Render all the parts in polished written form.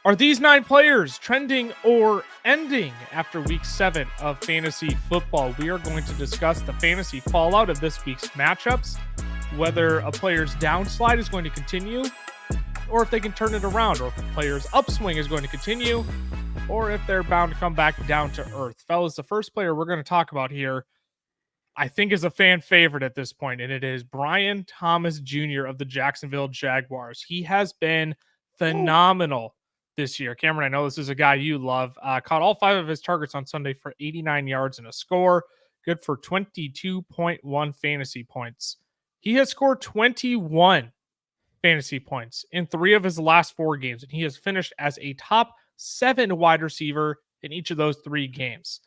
Are these 9 players trending or ending after week 7 of fantasy football? We are going to discuss the fantasy fallout of this week's matchups, whether a player's downslide is going to continue, or if they can turn it around, or if a player's upswing is going to continue, or if they're bound to come back down to earth. Fellas, the first player we're going to talk about here, I think, is a fan favorite at this point, and it is Brian Thomas Jr. of the Jacksonville Jaguars. He has been phenomenal this year. Cameron, I know this is a guy you love. Caught all 5 of his targets on Sunday for 89 yards and a score. Good for 22.1 fantasy points. He has scored 21 fantasy points in 3 of his last 4 games, and he has finished as a top 7 wide receiver in each of those 3 games.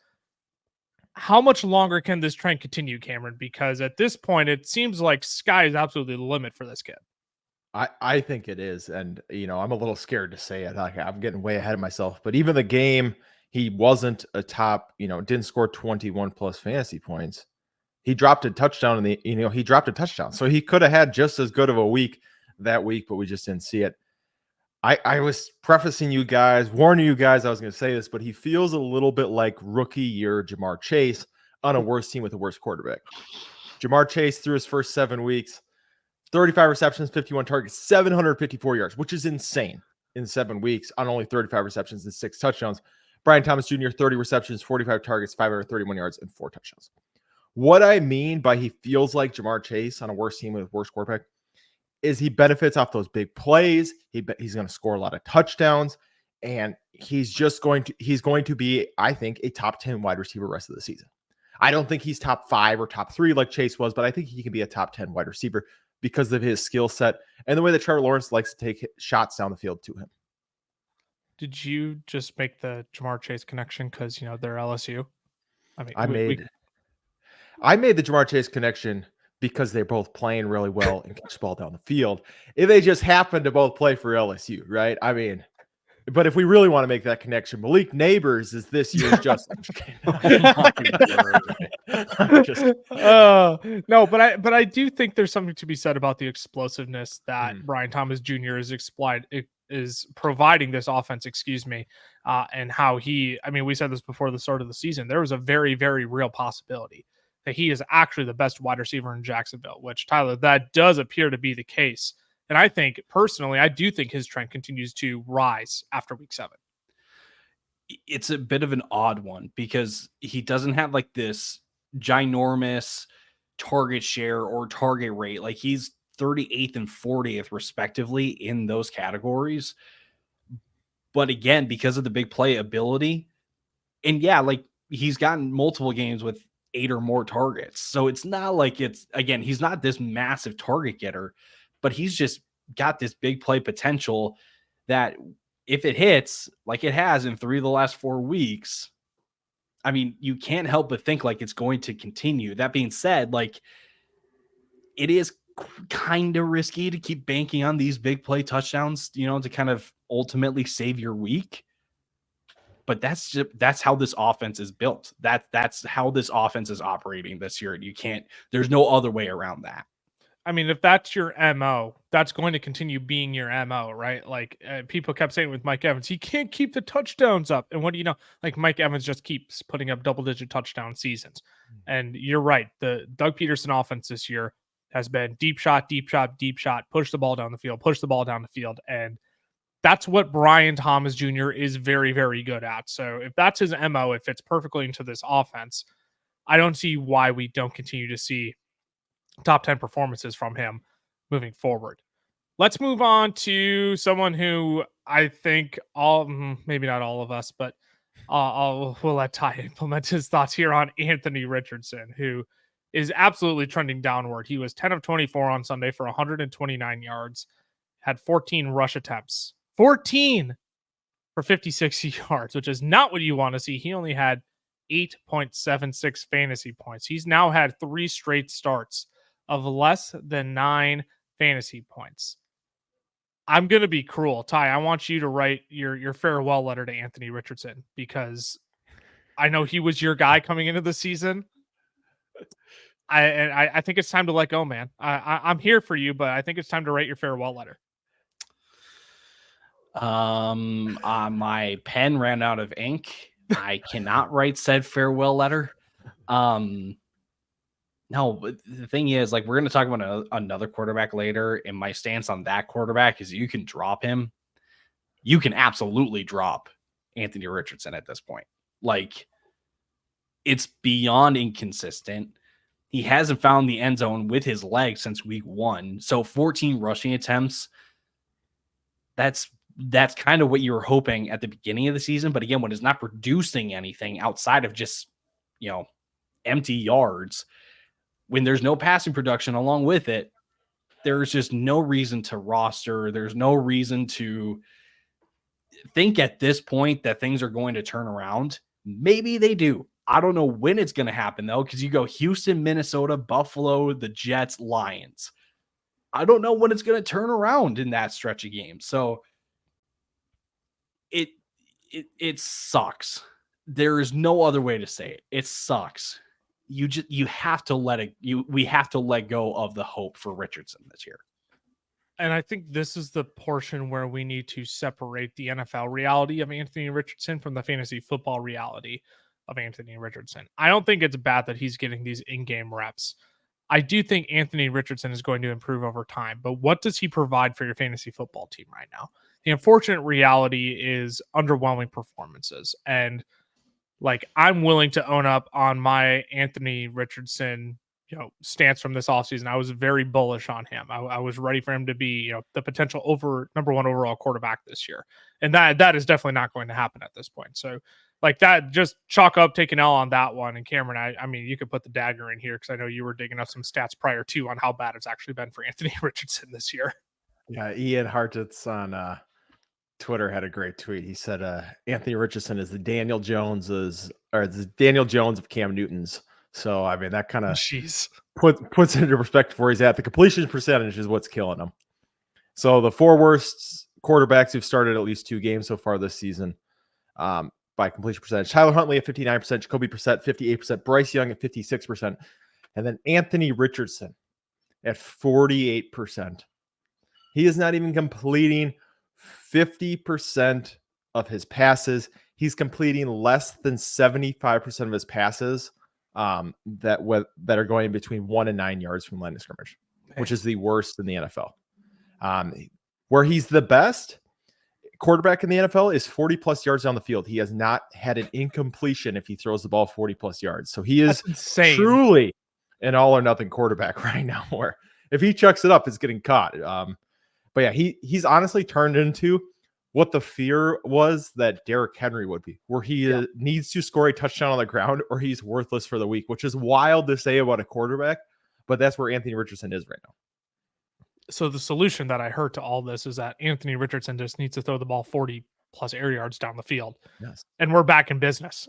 How much longer can this trend continue, Cameron? Because at this point, it seems like sky is absolutely the limit for this kid. I think it is. And, I'm a little scared to say it. Like, I'm getting way ahead of myself. But even the game, he wasn't a top, didn't score 21 plus fantasy points. He dropped a touchdown he dropped a touchdown. So he could have had just as good of a week that week, but we just didn't see it. I was prefacing you guys, warning you guys I was going to say this, but he feels a little bit like rookie year Jamar Chase on a worse team with a worse quarterback. Jamar Chase through his first 7 weeks, 35 receptions, 51 targets, 754 yards, which is insane in 7 weeks on only 35 receptions and 6 touchdowns. Brian Thomas Jr., 30 receptions, 45 targets, 531 yards, and 4 touchdowns. What I mean by he feels like Jamar Chase on a worse team with a worse quarterback is he benefits off those big plays. He's going to score a lot of touchdowns, and he's going to be, I think, a top 10 wide receiver rest of the season. I don't think he's top 5 or top 3 like Chase was, but I think he can be a top 10 wide receiver because of his skill set and the way that Trevor Lawrence likes to take shots down the field to him. Did you just make the Jamar Chase connection because, they're LSU? I made the Jamar Chase connection because they're both playing really well and catch the ball down the field. If they just happen to both play for LSU, right? But if we really want to make that connection, Malik Neighbors is this year's Justin. No, but I do think there's something to be said about the explosiveness that Brian Thomas Jr. is providing this offense, and how we said this before the start of the season. There was a very, very real possibility that he is actually the best wide receiver in Jacksonville, which, Tyler, that does appear to be the case. And I think, personally, I do think his trend continues to rise after week 7. It's a bit of an odd one because he doesn't have like this ginormous target share or target rate. Like, he's 38th and 40th respectively in those categories. But again, because of the big play ability, and he's gotten multiple games with 8 or more targets. So it's not like he's not this massive target getter, but he's just got this big play potential that if it hits like it has in 3 of the last 4 weeks, you can't help but think like it's going to continue. That being said, it is kind of risky to keep banking on these big play touchdowns, to kind of ultimately save your week. But that's how this offense is built. That's how this offense is operating this year. There's no other way around that. If that's your MO, that's going to continue being your MO, right? People kept saying with Mike Evans, he can't keep the touchdowns up. And what do you know? Mike Evans just keeps putting up double-digit touchdown seasons. And you're right. The Doug Peterson offense this year has been deep shot, push the ball down the field. And that's what Brian Thomas Jr. is very, very good at. So if that's his MO, it fits perfectly into this offense. I don't see why we don't continue to see top 10 performances from him moving forward. Let's move on to someone who I think maybe not all of us, but we'll let Ty implement his thoughts here on Anthony Richardson, who is absolutely trending downward. He was 10 of 24 on Sunday for 129 yards, had 14 rush attempts, 14 for 56 yards, which is not what you want to see. He only had 8.76 fantasy points. He's now had 3 straight starts of less than 9 fantasy points. I'm going to be cruel. Ty, I want you to write your farewell letter to Anthony Richardson, because I know he was your guy coming into the season. I think it's time to let go, man. I'm here for you, but I think it's time to write your farewell letter. My pen ran out of ink. I cannot write said farewell letter. No, but the thing is, like, we're going to talk about another quarterback later, and my stance on that quarterback is you can drop him. You can absolutely drop Anthony Richardson at this point. Like, it's beyond inconsistent. He hasn't found the end zone with his legs since week 1. So 14 rushing attempts. That's kind of what you were hoping at the beginning of the season. But again, when it's not producing anything outside of just, empty yards, when there's no passing production along with it, there's just no reason to roster. There's no reason to think at this point that things are going to turn around. Maybe they do. I don't know when it's going to happen, though, because you go Houston, Minnesota, Buffalo, the Jets, Lions. I don't know when it's going to turn around in that stretch of games. So it sucks. There is no other way to say it. It sucks. You have to we have to let go of the hope for Richardson this year. And I think this is the portion where we need to separate the NFL reality of Anthony Richardson from the fantasy football reality of Anthony Richardson. I don't think it's bad that he's getting these in-game reps. I do think Anthony Richardson is going to improve over time, but what does he provide for your fantasy football team right now? The unfortunate reality is underwhelming performances. And like, I'm willing to own up on my Anthony Richardson stance from this offseason. I was very bullish on him. I was ready for him to be, the potential number 1 overall quarterback this year. And that is definitely not going to happen at this point. So like that, just chalk up, take an L on that one. And Cameron, I mean, you could put the dagger in here because I know you were digging up some stats prior to on how bad it's actually been for Anthony Richardson this year. Yeah, Ian Hartitz on Twitter had a great tweet. He said Anthony Richardson is the Daniel Jones of Cam Newton's. So I mean, that kind of puts it into perspective where he's at. The completion percentage is what's killing him. So the 4 worst quarterbacks who've started at least 2 games so far this season by completion percentage: Tyler Huntley at 59%, Jacoby Brissett 58%, Bryce Young at 56%, and then Anthony Richardson at 48%. He is not even completing 50% of his passes. He's completing less than 75% of his passes that are going between 1 and 9 yards from line of scrimmage, which is the worst in the NFL. Where he's the best quarterback in the NFL is 40 plus yards down the field. He has not had an incompletion if he throws the ball 40 plus yards. So he is truly an all or nothing quarterback right now, where if he chucks it up, it's getting caught. But yeah, he's honestly turned into what the fear was that Derrick Henry would be, where he needs to score a touchdown on the ground or he's worthless for the week, which is wild to say about a quarterback, but that's where Anthony Richardson is right now. So the solution that I heard to all this is that Anthony Richardson just needs to throw the ball 40 plus air yards down the field. Yes. And we're back in business.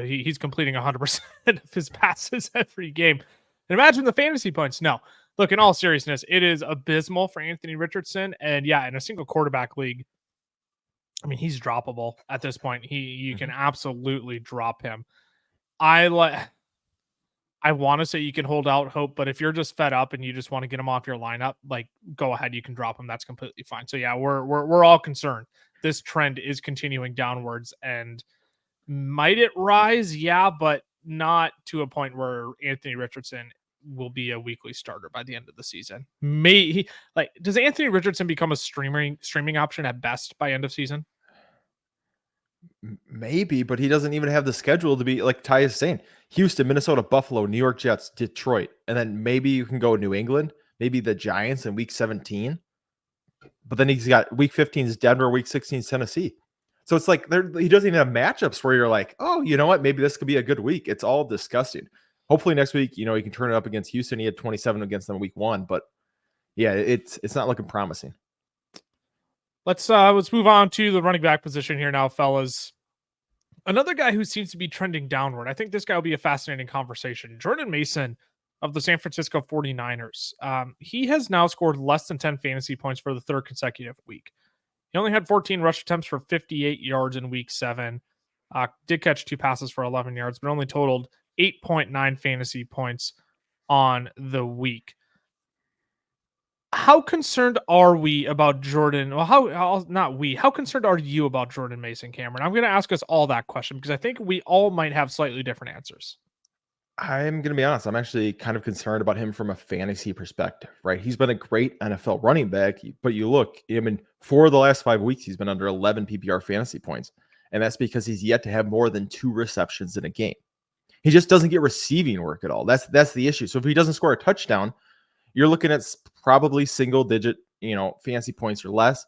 He's completing 100% of his passes every game. And imagine the fantasy points. No. Look, in all seriousness, it is abysmal for Anthony Richardson. And yeah, in a single quarterback league, I mean, he's droppable at this point. You can absolutely drop him. I want to say you can hold out hope, but if you're just fed up and you just want to get him off your lineup, like, go ahead, you can drop him. That's completely fine. So yeah, we're all concerned. This trend is continuing downwards, and might it rise? Yeah, but not to a point where Anthony Richardson will be a weekly starter by the end of the season. Does Anthony Richardson become a streaming option at best by end of season? Maybe, but he doesn't even have the schedule to be, like Ty is saying, Houston, Minnesota, Buffalo, New York Jets, Detroit, and then maybe you can go New England, maybe the Giants in week 17. But then he's got week 15 is Denver, week 16 is Tennessee. So it's like he doesn't even have matchups where you're like, oh, you know what? Maybe this could be a good week. It's all disgusting. Hopefully next week, he can turn it up against Houston. He had 27 against them week 1, but yeah, it's not looking promising. Let's move on to the running back position here now, fellas. Another guy who seems to be trending downward. I think this guy will be a fascinating conversation. Jordan Mason of the San Francisco 49ers. He has now scored less than 10 fantasy points for the 3rd consecutive week. He only had 14 rush attempts for 58 yards in week 7. Did catch 2 passes for 11 yards, but only totaled 8.9 fantasy points on the week. How concerned are we about Jordan? Well, how concerned are you about Jordan Mason, Cameron? I'm going to ask us all that question because I think we all might have slightly different answers. I'm going to be honest. I'm actually kind of concerned about him from a fantasy perspective, right? He's been a great NFL running back, but you look, I mean, for the last 5 weeks, he's been under 11 PPR fantasy points. And that's because he's yet to have more than 2 receptions in a game. He just doesn't get receiving work at all. That's the issue. So if he doesn't score a touchdown, you're looking at probably single digit, fantasy points or less.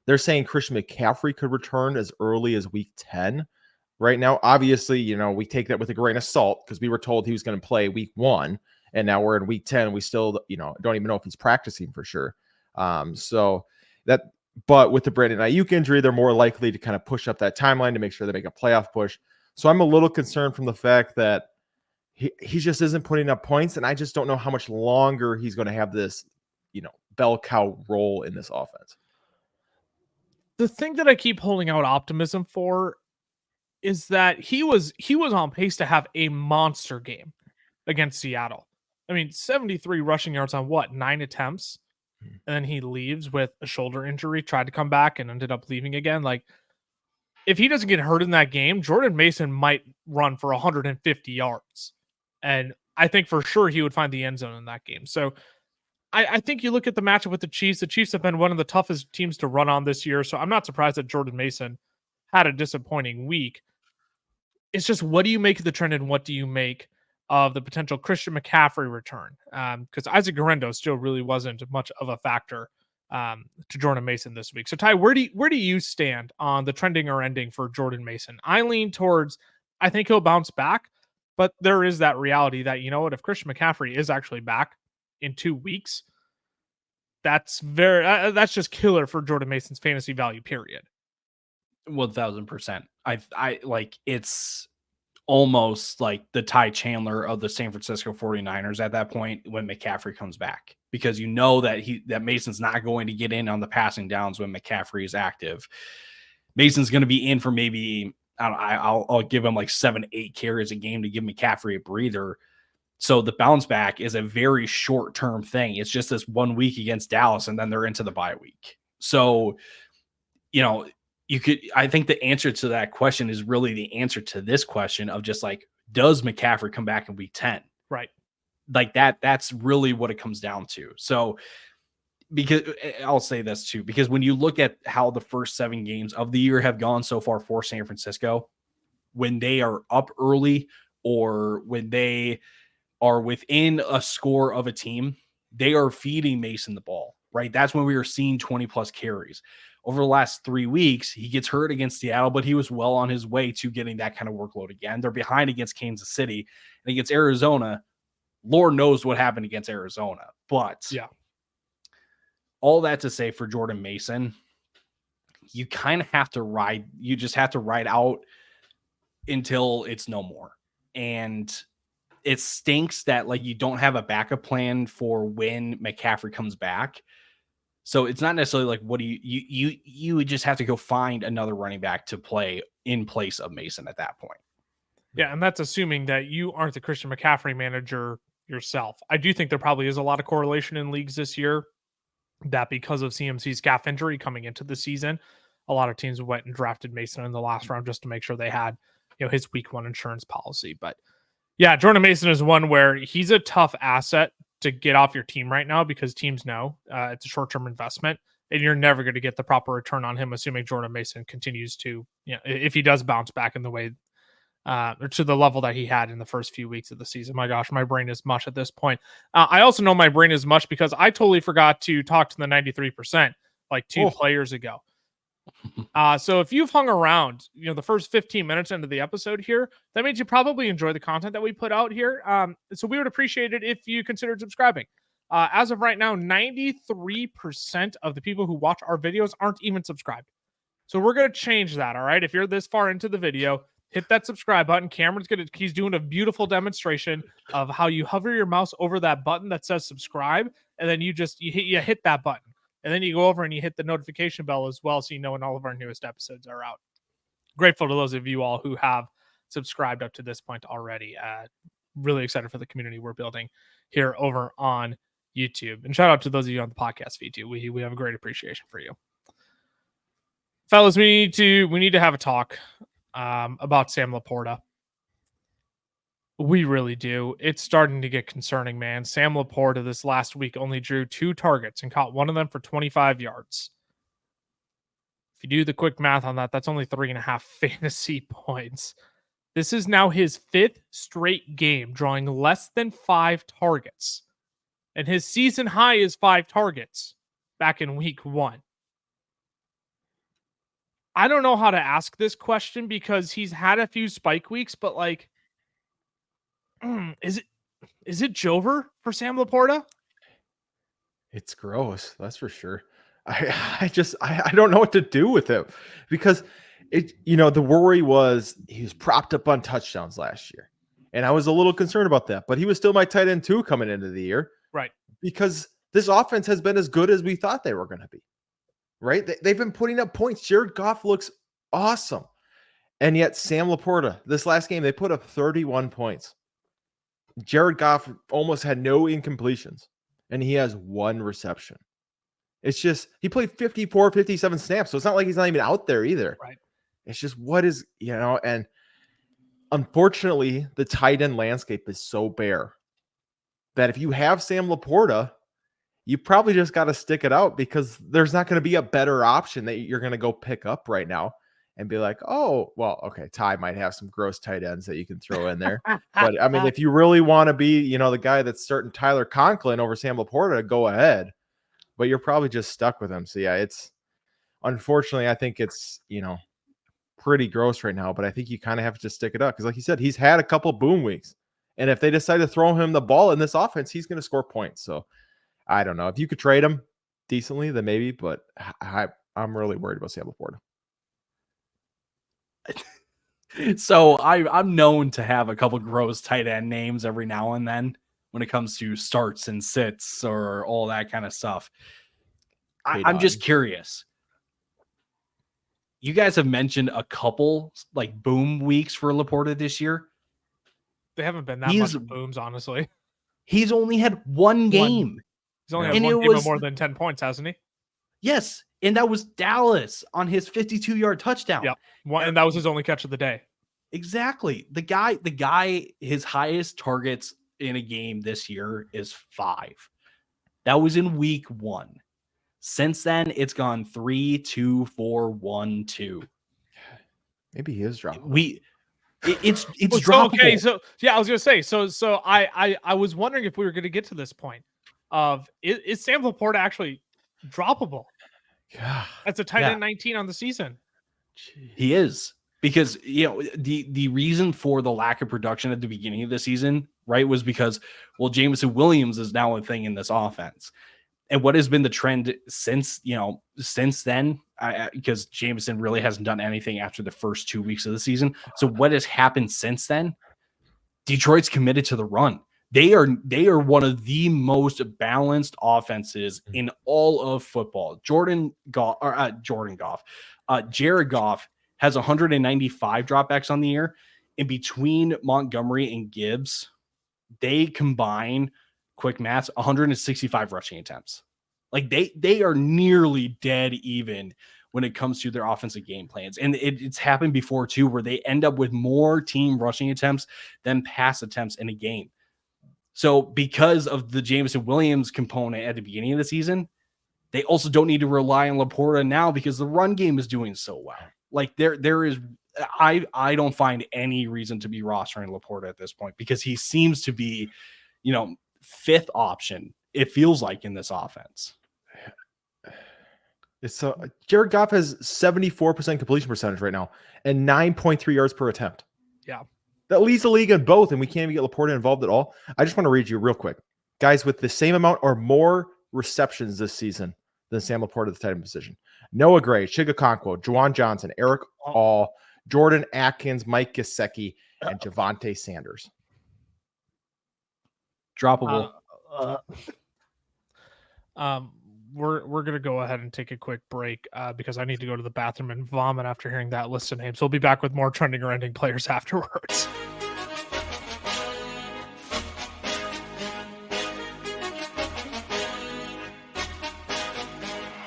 They're saying Christian McCaffrey could return as early as week 10. Right now, obviously, we take that with a grain of salt because we were told he was going to play week 1, and now we're in week 10. We still, don't even know if he's practicing for sure. But with the Brandon Ayuk injury, they're more likely to kind of push up that timeline to make sure they make a playoff push. So I'm a little concerned from the fact that he just isn't putting up points, and I just don't know how much longer he's going to have this, bell cow role in this offense. The thing that I keep holding out optimism for is that he was on pace to have a monster game against Seattle. I mean, 73 rushing yards on 9 attempts? And then he leaves with a shoulder injury, tried to come back and ended up leaving again. Like, if he doesn't get hurt in that game, Jordan Mason might run for 150 yards. And I think for sure he would find the end zone in that game. So I think you look at the matchup with the Chiefs. The Chiefs have been one of the toughest teams to run on this year. So I'm not surprised that Jordan Mason had a disappointing week. It's just, what do you make of the trend and what do you make of the potential Christian McCaffrey return? Because Isaac Guerrero still really wasn't much of a factor to Jordan Mason this week. So Ty, where do you stand on the trending or ending for Jordan Mason? I lean towards, I think he'll bounce back, but there is that reality that, if Christian McCaffrey is actually back in 2 weeks, that's just killer for Jordan Mason's fantasy value, period. 1000%. I like, it's almost like the Ty Chandler of the San Francisco 49ers at that point when McCaffrey comes back, because that Mason's not going to get in on the passing downs when McCaffrey is active. Mason's going to be in for maybe, I'll give him like 7-8 carries a game to give McCaffrey a breather. So the bounce back is a very short-term thing. It's just this 1 week against Dallas, and then they're into the bye week. So, I think the answer to that question is really the answer to this question of just like, does McCaffrey come back in week 10? Right. Like that's really what it comes down to. So, because I'll say this too, because when you look at how the first 7 games of the year have gone so far for San Francisco, when they are up early or when they are within a score of a team, they are feeding Mason the ball, right? That's when we are seeing 20 plus carries. Over the last 3 weeks, he gets hurt against Seattle, but he was well on his way to getting that kind of workload again. They're behind against Kansas City, and against Arizona, Lord knows what happened against Arizona. But yeah, all that to say, for Jordan Mason, you kind of have to ride. You just have to ride out until it's no more. And it stinks that like you don't have a backup plan for when McCaffrey comes back. So it's not necessarily like, what do you would just have to go find another running back to play in place of Mason at that point. Yeah, and that's assuming that you aren't the Christian McCaffrey manager yourself. I do think there probably is a lot of correlation in leagues this year that because of CMC's calf injury coming into the season, a lot of teams went and drafted Mason in the last round just to make sure they had, his week 1 insurance policy. But yeah, Jordan Mason is one where he's a tough asset to get off your team right now because teams know it's a short-term investment and you're never going to get the proper return on him, assuming Jordan Mason continues to, if he does bounce back in the way or to the level that he had in the first few weeks of the season. My gosh, my brain is mush at this point. I also know my brain is mush because I totally forgot to talk to the 93% like 2 players ago. So if you've hung around, the first 15 minutes into the episode here, that means you probably enjoy the content that we put out here. So we would appreciate it if you considered subscribing. As of right now, 93% of the people who watch our videos aren't even subscribed. So we're going to change that. All right. If you're this far into the video, hit that subscribe button. He's doing a beautiful demonstration of how you hover your mouse over that button that says subscribe. And then you hit that button. And then you go over and you hit the notification bell as well, so you know when all of our newest episodes are out. Grateful to those of you all who have subscribed up to this point already. Really excited for the community we're building here over on YouTube. And shout out to those of you on the podcast feed too. We have a great appreciation for you. Fellas, we need to have a talk about Sam Laporta. We really do. It's starting to get concerning, man. Sam Laporta this last week only drew 2 targets and caught one of them for 25 yards. If you do the quick math on that, that's only 3.5 fantasy points. This is now his 5th straight game drawing less than 5 targets. And his season high is 5 targets back in week 1. I don't know how to ask this question because he's had a few spike weeks, but like, is it Jover for Sam Laporta? It's gross, that's for sure. I don't know what to do with him because the worry was he was propped up on touchdowns last year. And I was a little concerned about that, but he was still my tight end 2 coming into the year. Right. Because this offense has been as good as we thought they were going to be. Right? They've been putting up points. Jared Goff looks awesome. And yet Sam Laporta, this last game, they put up 31 points. Jared Goff almost had no incompletions, and he has 1 reception. It's just, he played 54, 57 snaps, so it's not like he's not even out there either. Right. It's just, and unfortunately, the tight end landscape is so bare that if you have Sam Laporta, you probably just got to stick it out because there's not going to be a better option that you're going to go pick up right now and be like, oh, well, okay, Ty might have some gross tight ends that you can throw in there. But I mean, if you really want to be, the guy that's starting Tyler Conklin over Sam Laporta, go ahead. But you're probably just stuck with him. So yeah, unfortunately, I think it's, pretty gross right now, but I think you kind of have to just stick it up. Because like you said, he's had a couple boom weeks. And if they decide to throw him the ball in this offense, he's going to score points. So I don't know. If you could trade him decently, then maybe, but I'm really worried about Sam Laporta. So I'm known to have a couple gross tight end names every now and then when it comes to starts and sits or all that kind of stuff. I'm just curious. You guys have mentioned a couple like boom weeks for Laporta this year. They haven't been that much booms, honestly. He's only had one game. He's only had one game of more than 10 points, hasn't he? Yes. And that was Dallas on his 52-yard touchdown. Yeah. And that was his only catch of the day. Exactly. The guy, his highest targets in a game this year is 5. That was in week 1. Since then, it's gone 3, 2, 4, 1, 2. Maybe he is dropping. It's droppable. Okay, so yeah, I was gonna say, so I was wondering if we were gonna get to this point of is Sam Laporta actually droppable? Yeah, that's a tight end 19 on the season. He is, because the reason for the lack of production at the beginning of the season, right, was because Jameson Williams is now a thing in this offense. And what has been the trend since then, because Jameson really hasn't done anything after the first 2 weeks of the season. So what has happened since then? Detroit's committed to the run. They are one of the most balanced offenses in all of football. Jared Goff has 195 dropbacks on the year. In between Montgomery and Gibbs, they combine, quick maths, 165 rushing attempts. Like they are nearly dead even when it comes to their offensive game plans. And it's happened before too, where they end up with more team rushing attempts than pass attempts in a game. So because of the Jameson Williams component at the beginning of the season, they also don't need to rely on Laporta now because the run game is doing so well. Like there is, I don't find any reason to be rostering Laporta at this point because he seems to be, 5th option, it feels like, in this offense. So Jared Goff has 74% completion percentage right now and 9.3 yards per attempt. Yeah. That leads the league in both, and we can't even get Laporta involved at all. I just want to read you real quick. Guys with the same amount or more receptions this season than Sam Laporta at the tight end position. Noah Gray, Chiga Okonkwo, Juwan Johnson, Eric All, Jordan Atkins, Mike Gesicki, and Javonte Sanders. Droppable. We're gonna go ahead and take a quick break because I need to go to the bathroom and vomit after hearing that list of names. We'll be back with more trending or ending players afterwards.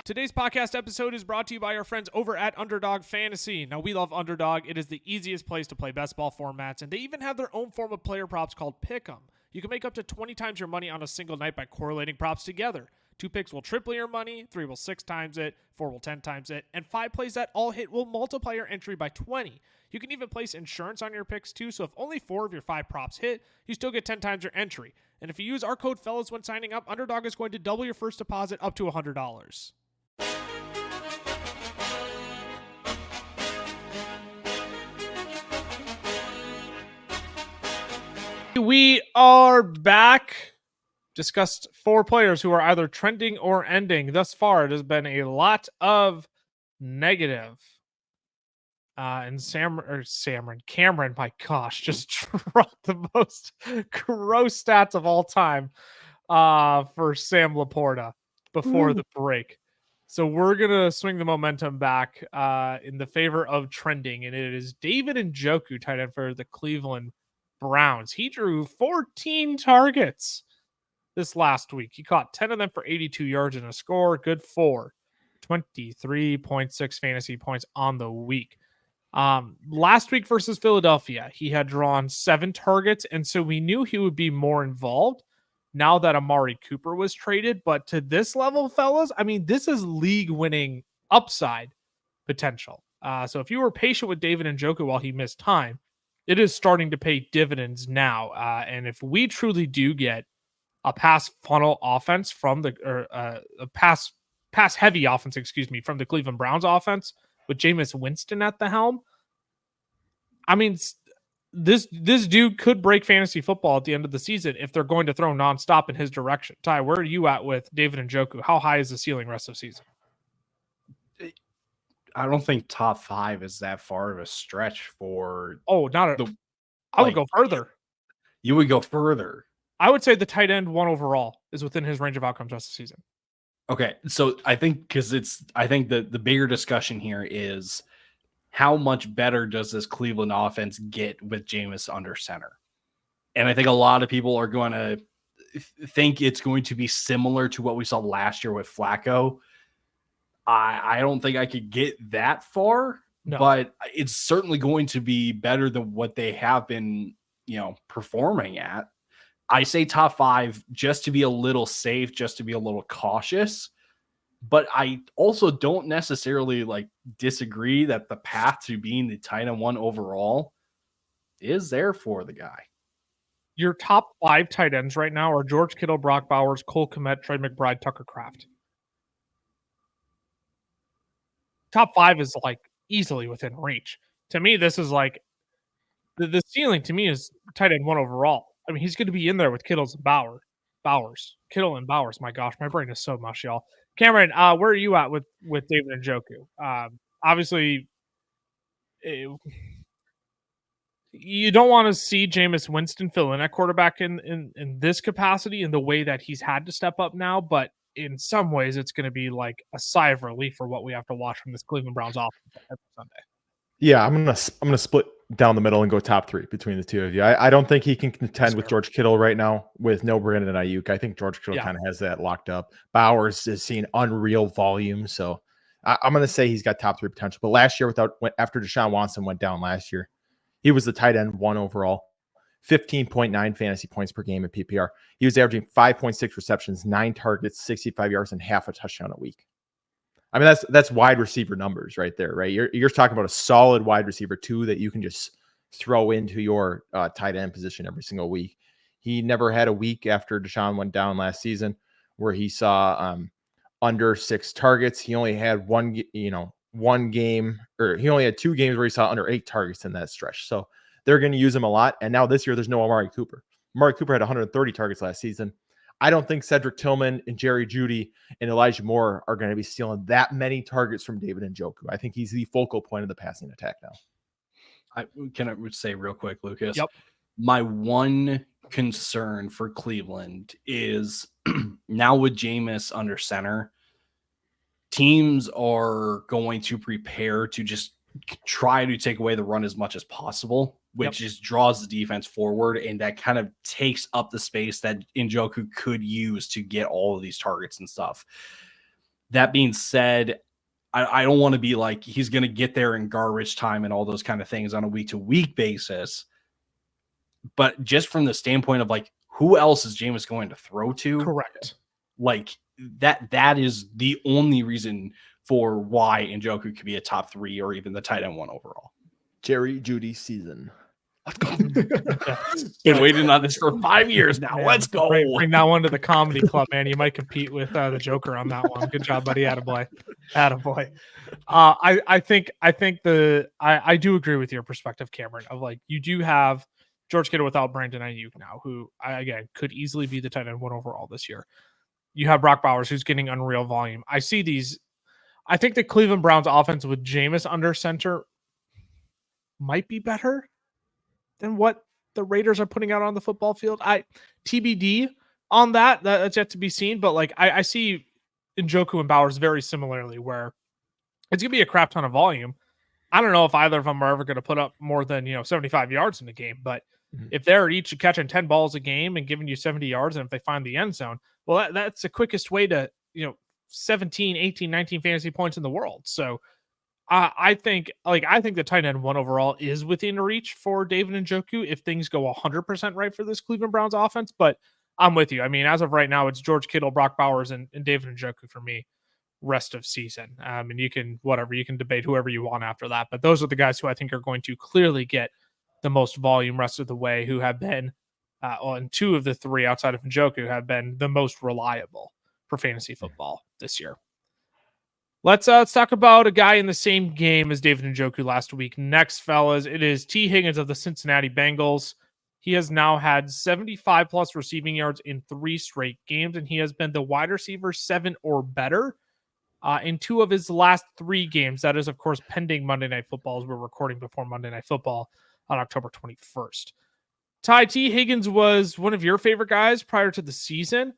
Today's podcast episode is brought to you by our friends over at Underdog Fantasy. Now, we love Underdog. It is the easiest place to play best ball formats, and they even have their own form of player props called Pick'em. You can make up to 20 times your money on a single night by correlating props together. 2 picks will triple your money, 3 will 6 times it, 4 will 10 times it, and 5 plays that all hit will multiply your entry by 20. You can even place insurance on your picks too, so if only 4 of your 5 props hit, you still get 10 times your entry. And if you use our code FELLAS when signing up, Underdog is going to double your first deposit up to $100. We are back. Discussed 4 players who are either trending or ending. Thus far, it has been a lot of negative. And Cameron, my gosh, just dropped the most gross stats of all time for Sam Laporta before the break. So we're going to swing the momentum back in the favor of trending, and it is David Njoku, tight end for the Cleveland Browns. He drew 14 targets this last week. He caught 10 of them for 82 yards and a score. Good for 23.6 fantasy points on the week. Last week versus Philadelphia, he had drawn 7 targets, and so we knew he would be more involved now that Amari Cooper was traded. But to this level, fellas, I mean, this is league-winning upside potential. So if you were patient with David Njoku while he missed time, it is starting to pay dividends now. And if we truly do get a pass funnel offense from a pass heavy offense, from the Cleveland Browns offense with Jameis Winston at the helm, I mean, this dude could break fantasy football at the end of the season if they're going to throw nonstop in his direction. Ty, where are you at with David Njoku? How high is the ceiling rest of the season? I don't think top 5 is that far of a stretch for. I would go further. You would go further. I would say the tight end 1 overall is within his range of outcomes rest of the season. Okay, so I think the bigger discussion here is how much better does this Cleveland offense get with Jameis under center? And I think a lot of people are going to think it's going to be similar to what we saw last year with Flacco. I don't think I could get that far, but it's certainly going to be better than what they have been, performing at. I say top 5 just to be a little safe, just to be a little cautious. But I also don't necessarily disagree that the path to being the tight end 1 overall is there for the guy. Your top 5 tight ends right now are George Kittle, Brock Bowers, Cole Kmet, Trey McBride, Tucker Kraft. Top 5 is easily within reach. To me, this is the ceiling to me is tight end 1 overall. I mean, he's going to be in there with Kittles and Kittle and Bowers. My gosh, my brain is so mush, y'all. Cameron, where are you at with David Njoku? Obviously, you don't want to see Jameis Winston fill in at quarterback in this capacity in the way that he's had to step up now, but in some ways it's going to be like a sigh of relief for what we have to watch from this Cleveland Browns offense every Sunday. Yeah, I'm gonna split down the middle and go top 3 between the two of you. I don't think he can contend with George Kittle right now with no Brandon Ayuk. I think George Kittle kind of has that locked up. Bowers is seeing unreal volume, so I'm gonna say he's got top 3 potential. But last year, after Deshaun Watson went down last year, he was the tight end 1 overall, 15.9 fantasy points per game in PPR. He was averaging 5.6 receptions, 9 targets, 65 yards, and half a touchdown a week. I mean, that's wide receiver numbers right there, right? You're talking about a solid wide receiver 2 that you can just throw into your tight end position every single week. He never had a week after Deshaun went down last season where he saw under 6 targets. He only had one game, or he only had 2 games where he saw under 8 targets in that stretch. So they're going to use him a lot. And now this year, there's no Amari Cooper. Amari Cooper had 130 targets last season. I don't think Cedric Tillman and Jerry Jeudy and Elijah Moore are going to be stealing that many targets from David Njoku. I think he's the focal point of the passing attack now. I would say real quick, Lucas. Yep. My one concern for Cleveland is now with Jameis under center, teams are going to prepare to just try to take away the run as much as possible, which just draws the defense forward, and that kind of takes up the space that Njoku could use to get all of these targets and stuff. That being said, I don't want to be like he's going to get there in garbage time and all those kind of things on a week-to-week basis. But just from the standpoint of like, who else is Jameis going to throw to? Correct. Like that is the only reason for why Njoku could be a top 3 or even the tight end 1 overall. Jerry Jeudy season. Let's go. Been waiting on this for 5 years now. Man, Let's go. Bring that one to the comedy club, man. You might compete with the Joker on that one. Good job, buddy. Attaboy. I think I do agree with your perspective, Cameron, of like you do have George Kittle without Brandon Ayuk now, who again could easily be the tight end 1 overall this year. You have Brock Bowers, who's getting unreal volume. I see these. I think the Cleveland Browns offense with Jameis under center might be better than what the Raiders are putting out on the football field. TBD on that's yet to be seen, but like I see Njoku and Bowers very similarly, where it's gonna be a crap ton of volume. I don't know if either of them are ever going to put up more than 75 yards in the game, but if they're each catching 10 balls a game and giving you 70 yards, and if they find the end zone, well, that's the quickest way to 17, 18, 19 fantasy points in the world. So I think the tight end 1 overall is within reach for David Njoku if things go 100% right for this Cleveland Browns offense. But I'm with you. I mean, as of right now, it's George Kittle, Brock Bowers, and David Njoku for me rest of season. And you can debate whoever you want after that. But those are the guys who I think are going to clearly get the most volume rest of the way, who have been and 2 of the 3 outside of Njoku have been the most reliable for fantasy football this year. Let's talk about a guy in the same game as David Njoku last week. Next, fellas, it is T. Higgins of the Cincinnati Bengals. He has now had 75 plus receiving yards in 3 straight games, and he has been the wide receiver 7 or better in 2 of his last 3 games. That is, of course, pending Monday Night Football, as we're recording before Monday Night Football on October 21st. Ty, T. Higgins was one of your favorite guys prior to the season.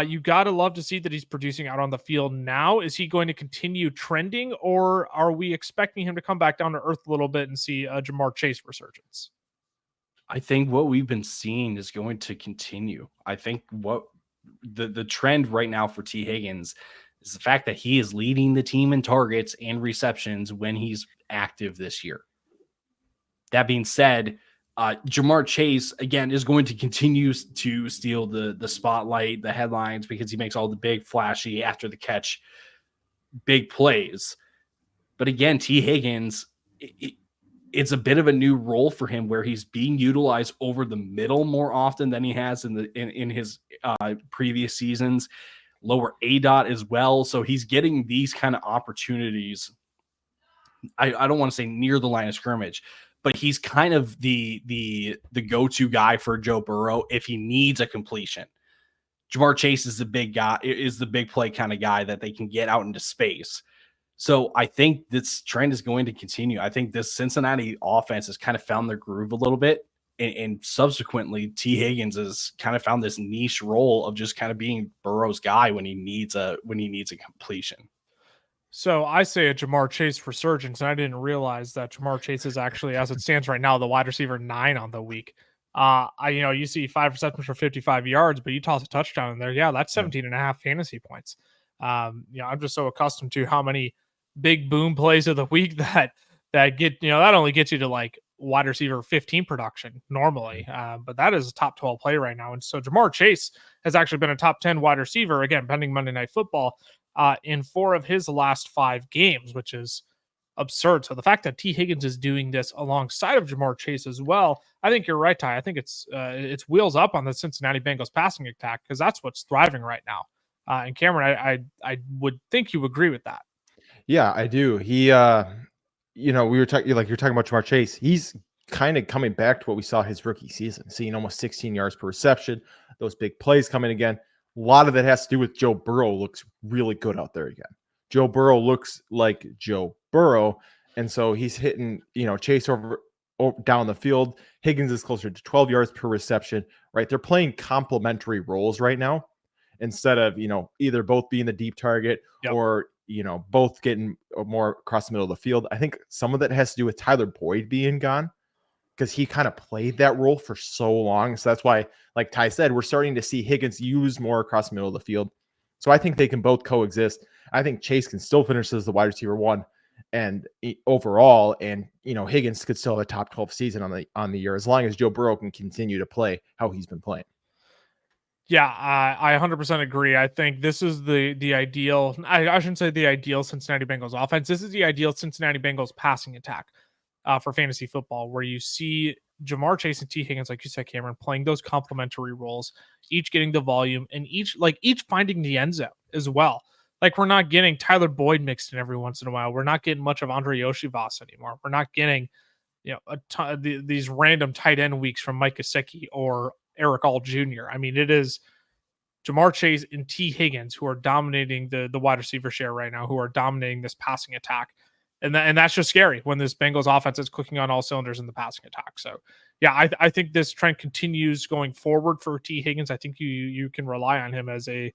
You got to love to see that he's producing out on the field now. Is he going to continue trending, or are we expecting him to come back down to earth a little bit and see a Jamar Chase resurgence? I think what we've been seeing is going to continue. I think what the trend right now for T. Higgins is the fact that he is leading the team in targets and receptions when he's active this year. That being said, Jamar Chase, again, is going to continue to steal the spotlight, the headlines, because he makes all the big, flashy, after the catch, big plays. But again, T. Higgins, it's a bit of a new role for him where he's being utilized over the middle more often than he has in his previous seasons. Lower ADOT as well. So he's getting these kind of opportunities. I don't want to say near the line of scrimmage, but he's kind of the go-to guy for Joe Burrow if he needs a completion. Jamar Chase is the big guy, is the big play kind of guy that they can get out into space. So I think this trend is going to continue. I think this Cincinnati offense has kind of found their groove a little bit. And subsequently, T. Higgins has kind of found this niche role of just kind of being Burrow's guy when he needs a completion. So I say a Jamar Chase resurgence, and I didn't realize that Jamar Chase is actually, as it stands right now, the wide receiver 9 on the week. You see 5 receptions for 55 yards, but you toss a touchdown in there. Yeah, that's 17 and a half fantasy points. I'm just so accustomed to how many big boom plays of the week that get, that only gets you to like wide receiver 15 production normally. But that is a top 12 play right now. And so Jamar Chase has actually been a top 10 wide receiver, again, pending Monday Night Football, in 4 of his last 5 games, which is absurd. So the fact that T. Higgins is doing this alongside of Jamar Chase as well, I think you're right, Ty. I think it's wheels up on the Cincinnati Bengals passing attack, because that's what's thriving right now. And Cameron, I would think you agree with that. Yeah, I do. He, we were talking, like you're talking about Jamar Chase. He's kind of coming back to what we saw his rookie season, seeing almost 16 yards per reception, those big plays coming again. A lot of that has to do with Joe Burrow looks really good out there again. Joe Burrow looks like Joe Burrow, and so he's hitting, Chase over down the field. Higgins is closer to 12 yards per reception, right? They're playing complementary roles right now instead of, either both being the deep target or, both getting more across the middle of the field. I think some of that has to do with Tyler Boyd being gone, because he kind of played that role for so long. So that's why, like Ty said, we're starting to see Higgins used more across the middle of the field. So I think they can both coexist. I think Chase can still finish as the wide receiver 1 and overall, and Higgins could still have a top 12 season on the year as long as Joe Burrow can continue to play how he's been playing. Yeah, I 100% agree. I think this is the ideal. I shouldn't say the ideal Cincinnati Bengals offense. This is the ideal Cincinnati Bengals passing attack for fantasy football, where you see Jamar Chase and T. Higgins, like you said, Cameron, playing those complementary roles, each getting the volume and each finding the end zone as well. Like, we're not getting Tyler Boyd mixed in every once in a while. We're not getting much of Andre Yoshivas anymore. We're not getting, these random tight end weeks from Mike Gesicki or Eric All Jr. I mean, it is Jamar Chase and T. Higgins who are dominating the wide receiver share right now, who are dominating this passing attack. And that's just scary when this Bengals offense is clicking on all cylinders in the passing attack. So, yeah, I think this trend continues going forward for T. Higgins. I think you can rely on him as a,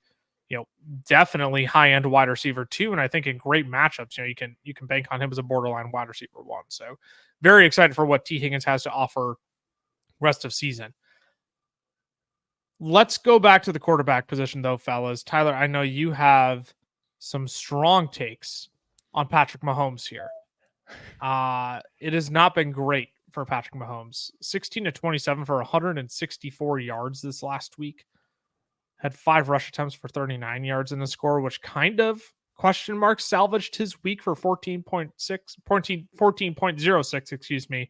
definitely high-end wide receiver too. And I think in great matchups, you can bank on him as a borderline wide receiver 1. So very excited for what T. Higgins has to offer rest of season. Let's go back to the quarterback position though, fellas. Tyler, I know you have some strong takes on Patrick Mahomes here. It has not been great for Patrick Mahomes. 16-27 for 164 yards this last week. Had 5 rush attempts for 39 yards in the score, which kind of salvaged his week for 14.06,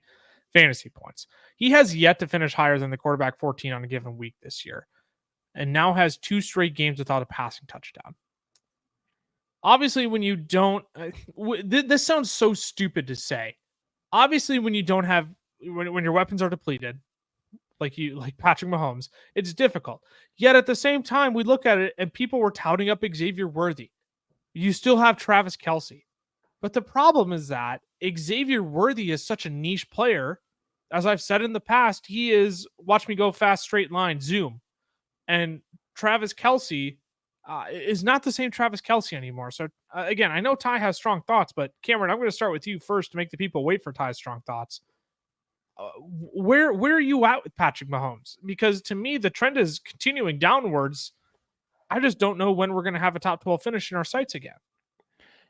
fantasy points. He has yet to finish higher than the quarterback 14 on a given week this year, and now has 2 straight games without a passing touchdown. Obviously, when you don't, this sounds so stupid to say. Obviously, when you don't have, when your weapons are depleted, like Patrick Mahomes, it's difficult. Yet at the same time, we look at it and people were touting up Xavier Worthy. You still have Travis Kelce. But the problem is that Xavier Worthy is such a niche player. As I've said in the past, he is, watch me go fast, straight line, zoom. And Travis Kelce is not the same Travis Kelce anymore. So again, I know Ty has strong thoughts, but Cameron, I'm going to start with you first to make the people wait for Ty's strong thoughts. Where are you at with Patrick Mahomes? Because to me, the trend is continuing downwards. I just don't know when we're going to have a top 12 finish in our sights again.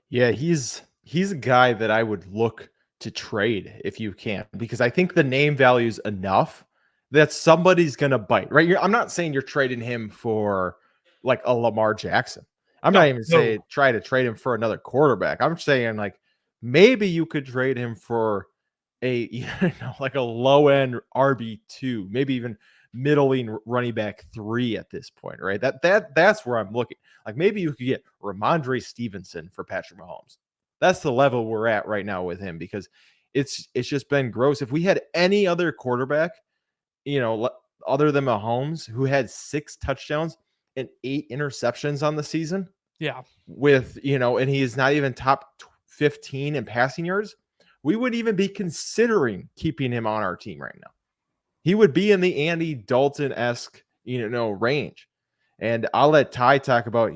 Yeah, he's a guy that I would look to trade if you can, because I think the name value is enough that somebody's going to bite, right? I'm not saying you're trading him for like a Lamar Jackson. I'm not even saying try to trade him for another quarterback. I'm saying like maybe you could trade him for like a low end RB2, maybe even middling running back 3 at this point, right? That's where I'm looking. Like maybe you could get Ramondre Stevenson for Patrick Mahomes. That's the level we're at right now with him, because it's just been gross. If we had any other quarterback, other than Mahomes, who had 6 touchdowns and 8 interceptions on the season, with and he is not even top 15 in passing yards, we wouldn't even be considering keeping him on our team right now. He would be in the Andy Dalton-esque, range. And I'll let Ty talk about,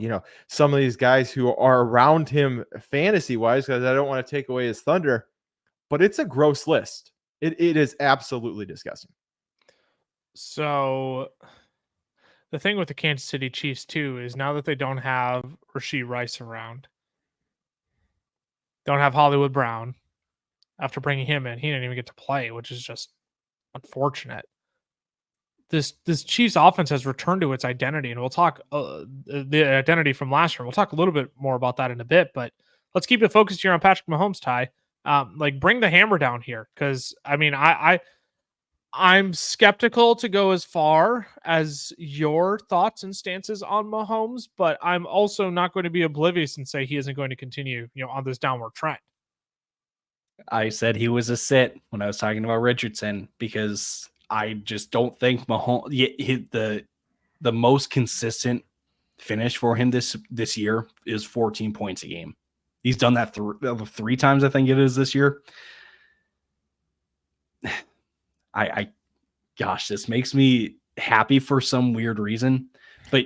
some of these guys who are around him fantasy-wise, because I don't want to take away his thunder, but it's a gross list. It is absolutely disgusting. So the thing with the Kansas City Chiefs, too, is now that they don't have Rashee Rice around, don't have Hollywood Brown, after bringing him in, he didn't even get to play, which is just unfortunate. This Chiefs offense has returned to its identity, and we'll talk the identity from last year. We'll talk a little bit more about that in a bit, but let's keep it focused here on Patrick Mahomes, Ty. Bring the hammer down here, because I mean, I'm skeptical to go as far as your thoughts and stances on Mahomes, but I'm also not going to be oblivious and say he isn't going to continue, on this downward trend. I said he was a sit when I was talking about Richardson, because I just don't think Mahomes, the most consistent finish for him this year is 14 points a game. He's done that 3 times, I think it is, this year. Gosh, this makes me happy for some weird reason, but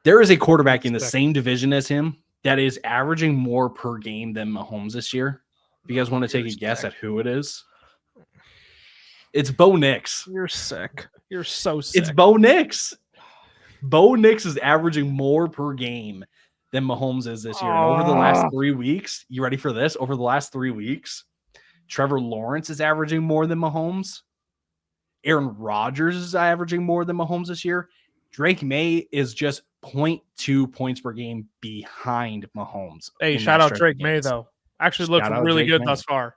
there is a quarterback in the same division as him that is averaging more per game than Mahomes this year. If you guys want to take a guess at who it is, it's Bo Nix. You're sick. You're so sick. It's Bo Nix. Bo Nix is averaging more per game than Mahomes is this year. And over the last 3 weeks, you ready for this? Over the last 3 weeks, Trevor Lawrence is averaging more than Mahomes. Aaron Rodgers is averaging more than Mahomes this year. Drake May is just 0.2 points per game behind Mahomes. Hey, shout out Drake May, though. Actually looked really good thus far.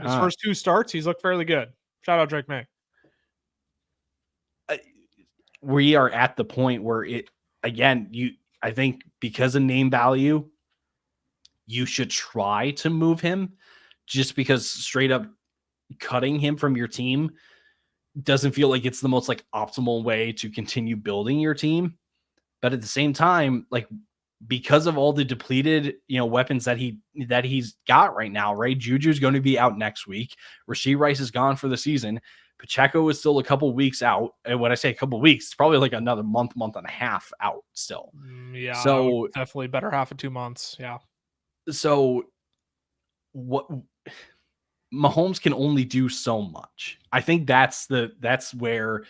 His first 2 starts, he's looked fairly good. Shout out Drake May. We are at the point where I think because of name value, you should try to move him, just because straight up cutting him from your team doesn't feel like it's the most like optimal way to continue building your team. But at the same time, like, because of all the depleted, weapons that he's got right now, right? Juju's going to be out next week. Rashee Rice is gone for the season. Pacheco is still a couple weeks out. And when I say a couple weeks, it's probably like another month and a half out still. Yeah. So definitely better half of 2 months. Yeah. So what Mahomes can only do so much. I think that's where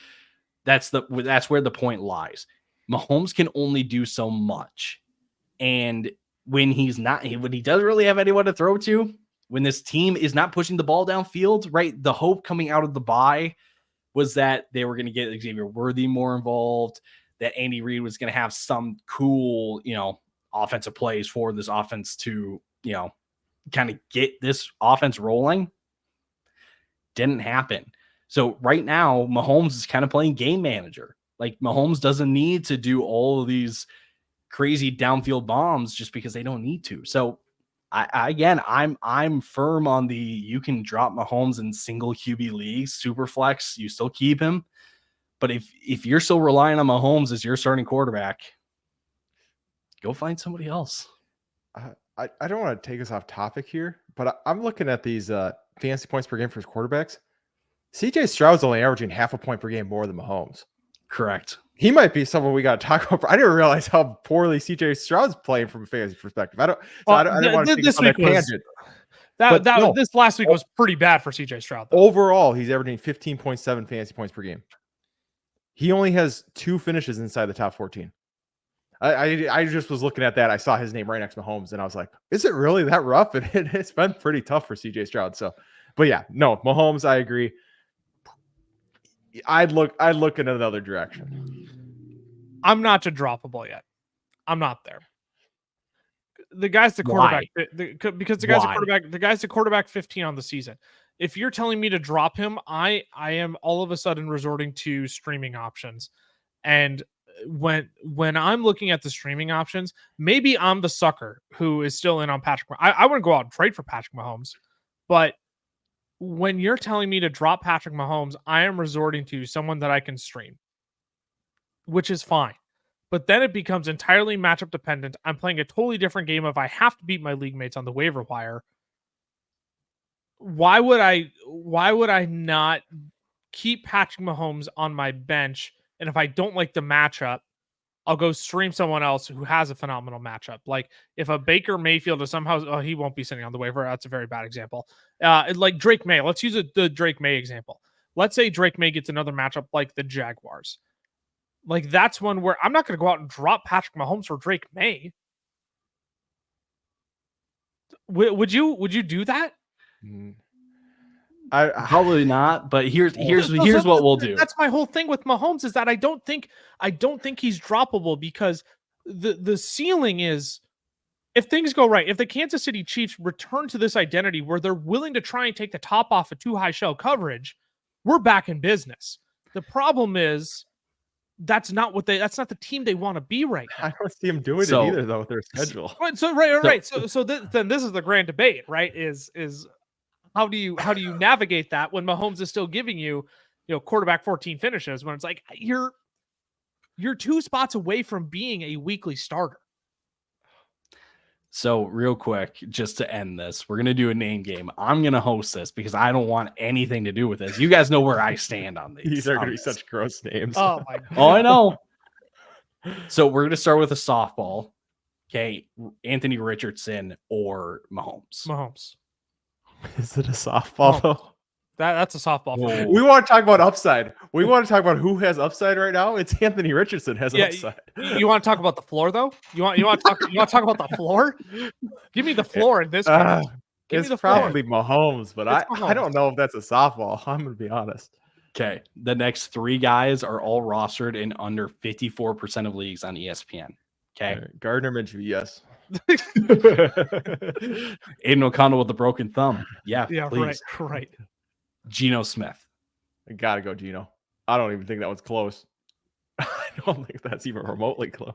the point lies. Mahomes can only do so much. And when he doesn't really have anyone to throw to, when this team is not pushing the ball downfield, right? The hope coming out of the bye was that they were going to get Xavier Worthy more involved, that Andy Reid was going to have some cool, offensive plays for this offense to, kind of get this offense rolling. Didn't happen. So right now, Mahomes is kind of playing game manager. Like, Mahomes doesn't need to do all of these crazy downfield bombs just because they don't need to. So I'm firm on the, you can drop Mahomes in single QB leagues, super flex, you still keep him. But if you're still relying on Mahomes as your starting quarterback, go find somebody else. I don't want to take us off topic here, but I'm looking at these fantasy points per game for his quarterbacks. CJ Stroud's only averaging half a point per game more than Mahomes. Correct. He might be someone we got to talk about. I didn't realize how poorly CJ Stroud's playing from a fantasy perspective. I didn't want to take us on a tangent. This last week was pretty bad for CJ Stroud, though. Overall, he's averaging 15.7 fantasy points per game. He only has 2 finishes inside the top 14. I just was looking at that. I saw his name right next to Mahomes, and I was like, is it really that rough? And it's been pretty tough for CJ Stroud. So, but yeah, no, Mahomes, I agree. I'd look in another direction. I'm not to droppable yet. I'm not there. The guy's the quarterback. The guy's the quarterback 15 on the season. If you're telling me to drop him, I am all of a sudden resorting to streaming options. And when I'm looking at the streaming options, maybe I'm the sucker who is still in on Patrick. I wouldn't go out and trade for Patrick Mahomes, but when you're telling me to drop Patrick Mahomes, I am resorting to someone that I can stream, which is fine. But then it becomes entirely matchup dependent. I'm playing a totally different game if I have to beat my league mates on the waiver wire. Why would I not keep Patrick Mahomes on my bench? And if I don't like the matchup, I'll go stream someone else who has a phenomenal matchup. Like if a Baker Mayfield is somehow, he won't be sitting on the waiver. That's a very bad example. Like Drake May. Let's use the Drake May example. Let's say Drake May gets another matchup like the Jaguars. Like that's one where I'm not going to go out and drop Patrick Mahomes for Drake May. Would you do that? I probably not, but here's what we'll do. That's my whole thing with Mahomes is that I don't think he's droppable because the ceiling is if things go right, if the Kansas City Chiefs return to this identity where they're willing to try and take the top off of too high shell coverage, we're back in business. The problem is that's not the team they want to be right now. I don't see them doing it either though with their schedule. Right. So then this is the grand debate, right? Is how do you navigate that when Mahomes is still giving you quarterback 14 finishes when it's like you're 2 spots away from being a weekly starter. So real quick, just to end this, we're going to do a name game. I'm going to host this because I don't want anything to do with this. You guys know where I stand on these. These are going to be such gross names. Oh my God. Oh, I know. So we're going to start with a softball. Okay. Anthony Richardson or Mahomes. Mahomes. Is it a softball though? That's a softball for me. We want to talk about upside. We want to talk about who has upside right now. It's Anthony Richardson has upside. You want to talk about the floor though? You want to talk about the floor? Give me the floor in this game. It's probably Mahomes, but I don't know if that's a softball. I'm going to be honest. Okay. The next 3 guys are all rostered in under 54% of leagues on ESPN. Okay. Right. Gardner Minshew, yes. Aiden O'Connell with the broken thumb. Yeah, please. Right. Geno Smith. I got to go, Geno. I don't even think that was close. I don't think that's even remotely close.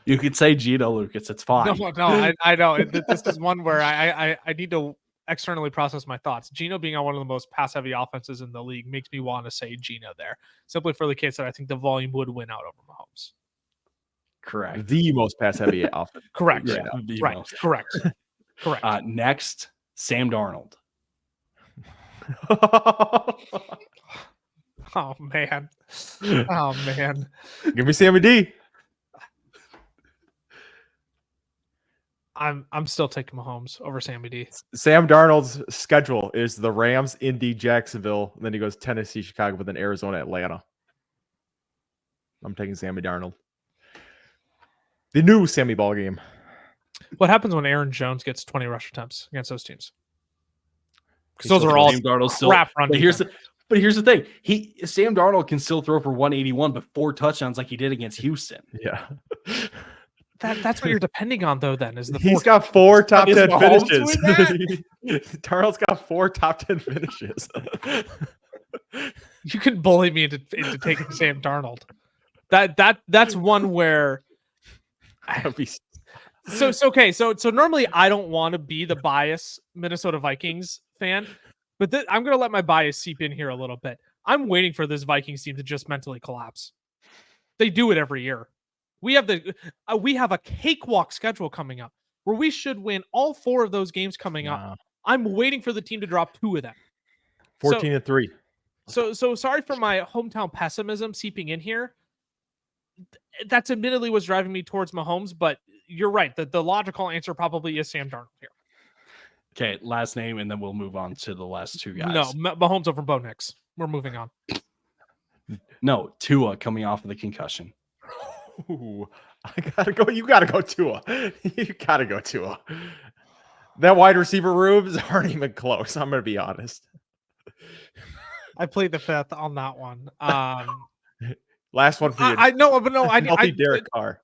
You could say Geno, Lucas. It's fine. No, I know. This is one where I need to externally process my thoughts. Geno being on one of the most pass-heavy offenses in the league makes me want to say Geno there, simply for the case that I think the volume would win out over Mahomes. Correct. The most pass-heavy offense. Correct. Yeah, right. Correct. Next, Sam Darnold. Oh man. Give me Sammy D. I'm still taking Mahomes over Sammy D. Sam Darnold's schedule is the Rams, Indy, Jacksonville, and then he goes Tennessee, Chicago, but then Arizona, Atlanta. I'm taking Sammy Darnold. The new Sammy ball game. What happens when Aaron Jones gets 20 rush attempts against those teams? Because those are all crap run. But here's the thing. Sam Darnold can still throw for 181, but 4 touchdowns like he did against Houston. Yeah. That's what you're depending on, though. Then is the he's got 4 top 10 finishes. Darnold's got 4 top 10 finishes. You can bully me into taking Sam Darnold. That's one where. So okay. So normally I don't want to be the biased Minnesota Vikings fan, but I'm going to let my bias seep in here a little bit. I'm waiting for this Vikings team to just mentally collapse. They do it every year. We have a cakewalk schedule coming up where we should win all 4 of those games coming up. I'm waiting for the team to drop 2 of them. 14-3. So sorry for my hometown pessimism seeping in here. That's admittedly what's driving me towards Mahomes, but you're right. The logical answer probably is Sam Darnold here. Okay, last name, and then we'll move on to the last 2 guys. No, Mahomes over Bo Nix. We're moving on. No, Tua coming off of the concussion. Ooh, I gotta go. You gotta go Tua. You gotta go Tua. That wide receiver rooms aren't even close. I'm gonna be honest. I played the 5th on that one. Last one for you. I know, but no, I Derek Carr.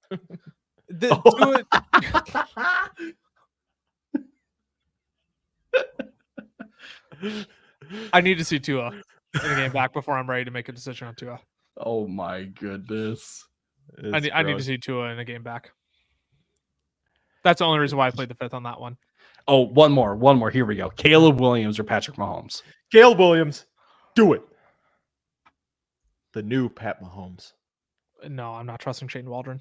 I need to see Tua in the game back before I'm ready to make a decision on Tua. Oh my goodness. I need to see Tua in a game back. That's the only reason why I played the 5th on that one. Oh, one more. Here we go. Caleb Williams or Patrick Mahomes? Caleb Williams. Do it. The new Pat Mahomes. No, I'm not trusting Shane Waldron.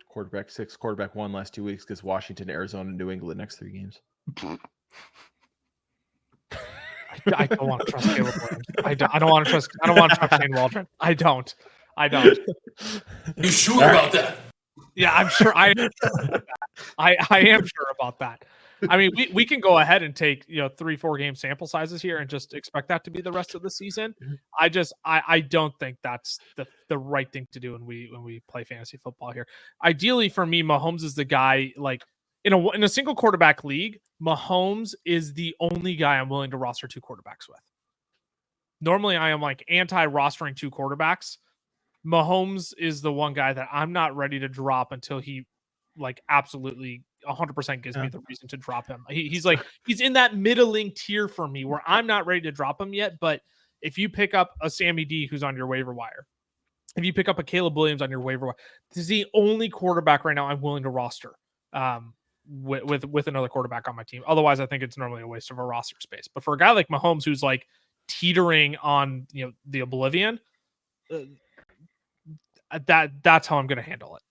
Quarterback 6, quarterback 1 last 2 weeks because Washington, Arizona, and New England next 3 games. I don't want to trust Caleb Williams. I don't want to trust Shane Waldron. I don't. You sure about that? Yeah, I'm sure. I am sure about that. I mean, we can go ahead and take 3-4 game sample sizes here and just expect that to be the rest of the season. I don't think that's the right thing to do when we play fantasy football here. Ideally for me, Mahomes is the guy, like in a single quarterback league, Mahomes is the only guy I'm willing to roster 2 quarterbacks with. Normally I am like anti-rostering 2 quarterbacks. Mahomes is the one guy that I'm not ready to drop until he like absolutely 100% gives me the reason to drop him. He's in that middling tier for me where I'm not ready to drop him yet. But if you pick up a Sammy D who's on your waiver wire, if you pick up a Caleb Williams on your waiver wire, this is the only quarterback right now I'm willing to roster with another quarterback on my team. Otherwise, I think it's normally a waste of a roster space. But for a guy like Mahomes who's like teetering on the oblivion, that's how I'm going to handle it.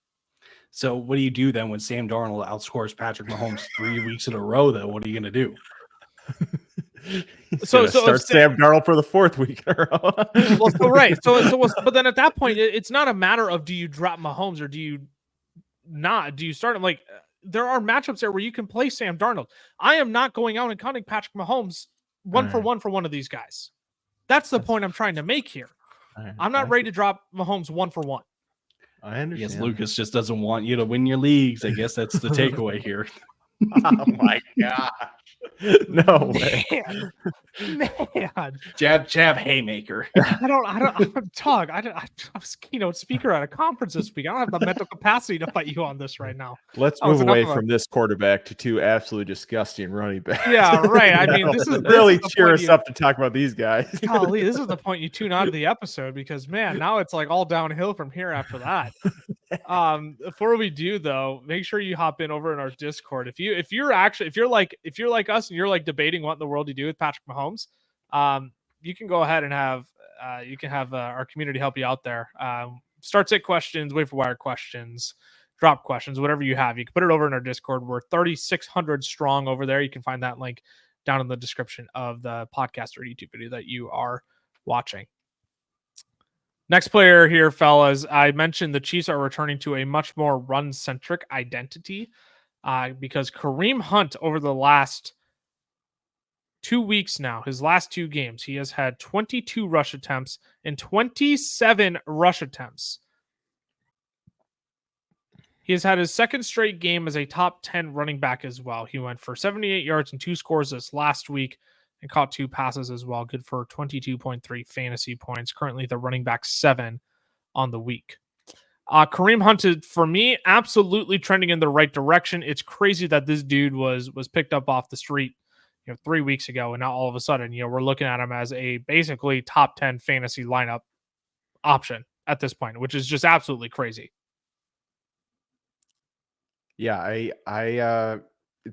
So what do you do then when Sam Darnold outscores Patrick Mahomes 3 weeks in a row? Then what are you going to do? So start Sam Darnold for the 4th week in a row. Right. But then at that point, it's not a matter of do you drop Mahomes or do you not? Do you start him? Like there are matchups there where you can play Sam Darnold. I am not going out and counting Patrick Mahomes one for one of these guys. That's the point I'm trying to make here. I'm not ready to drop Mahomes 1 for 1. I understand. Yes, Lucas just doesn't want you to win your leagues. I guess that's the takeaway here. Oh my god. No way. Man. Jab, haymaker. I'm Tug. I was keynote speaker at a conference this week. I don't have the mental capacity to fight you on this right now. Let's move away from this quarterback to two absolutely disgusting running backs. Yeah, right. I mean, this is really cheer us up to talk about these guys. Golly, this is the point you tune out of the episode because man, now it's like all downhill from here after that. Before we do though, make sure you hop in over in our Discord. If you're like us and you're like debating what in the world you do with Patrick Mahomes, you can go ahead and have our community help you out there. Start sit questions, wait for wire questions, drop questions, whatever you have. You can put it over in our Discord. We're 3,600 strong over there. You can find that link down in the description of the podcast or YouTube video that you are watching. Next player here, fellas. I mentioned the Chiefs are returning to a much more run-centric identity because Kareem Hunt over the last 2 weeks now, his last 2 games, he has had 22 rush attempts and 27 rush attempts. He has had his second straight game as a top 10 running back as well. He went for 78 yards and 2 scores this last week and caught 2 passes as well. Good for 22.3 fantasy points. Currently the running back 7 on the week. Kareem Hunt, for me, absolutely trending in the right direction. It's crazy that this dude was picked up off the street 3 weeks ago, and now all of a sudden, we're looking at him as a basically top 10 fantasy lineup option at this point, which is just absolutely crazy. Yeah, I